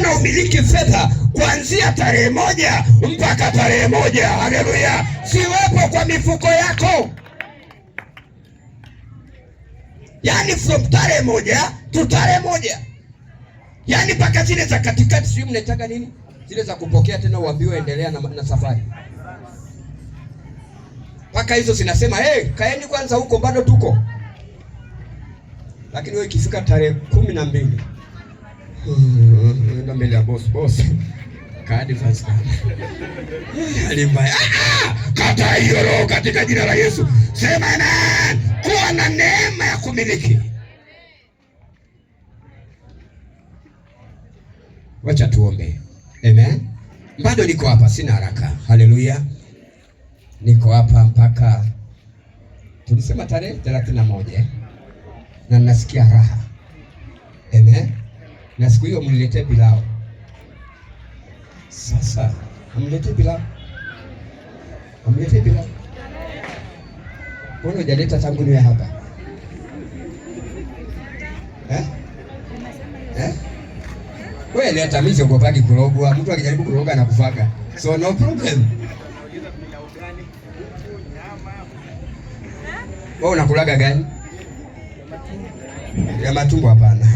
na umiliki fedha kuanzia tarehe 1 mpaka tarehe 1. Haleluya! Siwepo kwa mifuko yako, yani from tarehe 1 to tarehe 1, yani mpaka zile za katikati. Sio mnataka nini? Zile za kupokea tena uambiwe endelea na safari. Paka hizo zinasema kaeni kwanza huko, bado tuko. Lakini wewe ikifika tarehe 12 nenda mbele ya boss ka advance alimbaya. Kata hiyo roho katika jina la Yesu. Sema amen. Kuwa na neema ya kumiliki. Wacha tuombe. Amen. Bado niko hapa, sina haraka. Haleluya. Niko hapa mpaka tulisema tarehe 31 na nasikia raha. Amen. Na siku hiyo mniletee pilau. Sasa mniletee pilau. Mniletee pilau. Mbona hujaleta tangu niwe hapa? Wewe leta, mimi siogopaji kurogwa. Mtu akijaribu kuroga na kufaga. So no problem. Wewe unakulaga gani? Ya matumbo? Hapana.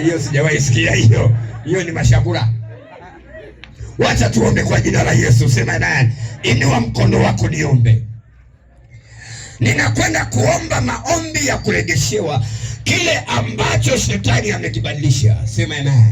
Hiyo sijawahi sikia hiyo. Hiyo ni mashakura. Wacha tuombe kwa jina la Yesu. Sema nani? Inua mkono wako niombe. Ninakwenda kuomba maombi ya kurejeshewa kile ambacho shetani amekibadilisha. Sema amen.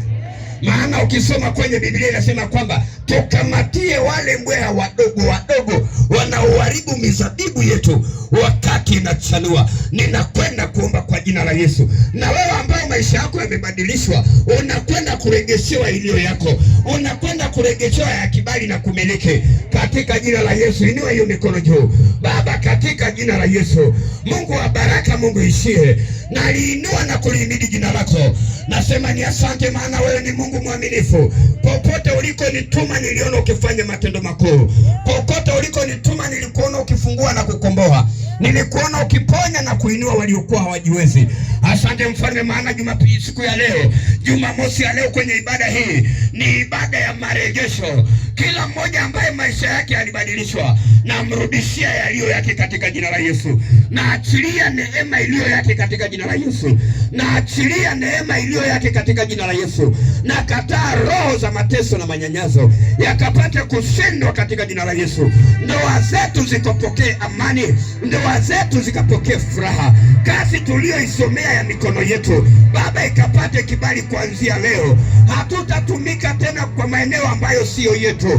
Maana ukisoma kwenye Biblia inasema kwamba tukamatie wale mbweha wadogo wadogo wanaoharibu mizabibu yetu wakati inachanua. Ninakwenda kuomba kwa jina la Yesu. Na wewe ambao maisha yako yamebadilishwa, unakwenda kurejeshewa iliyo yako. Unakwenda kurejeshewa ya kibali na kumiliki katika jina la Yesu. Inua hiyo mikono juu. Baba, katika jina la Yesu, Mungu wa baraka, Mungu ishie, na aliinua na kulihimidi jina lako. Nasema ni asante, maana wewe ni Mungu mwaminifu. Popote uliko nituma niliona ukifanya matendo makuu. Popote uliko nituma nilikuona ukifungua na kukomboa. Nilikuona ukiponya na kuinua waliokuwa hawajiwezi. Asante Mfalme, maana Jumapili, siku ya leo, Jumamosi ya leo kwenye ibada hii ni ibada ya marejesho. Kila mmoja ambaye maisha yake yalibadilishwa, na mrudishia yaliyo yake katika jina la Yesu. Na achilia neema iliyo yake katika jina la Yesu. Na achilia neema iliyo yake katika jina la Yesu. Na kataa roho za mateso na manyanyaso yakapate kushindwa katika jina la Yesu. Ndoa zetu zikapokee amani. Ndoa zetu zikapokee furaha. Kazi tuliyoisomea ya mikono yetu, Baba, ikapate kibali kuanzia leo. Hatutatumika tena kwa maeneo ambayo sio yetu.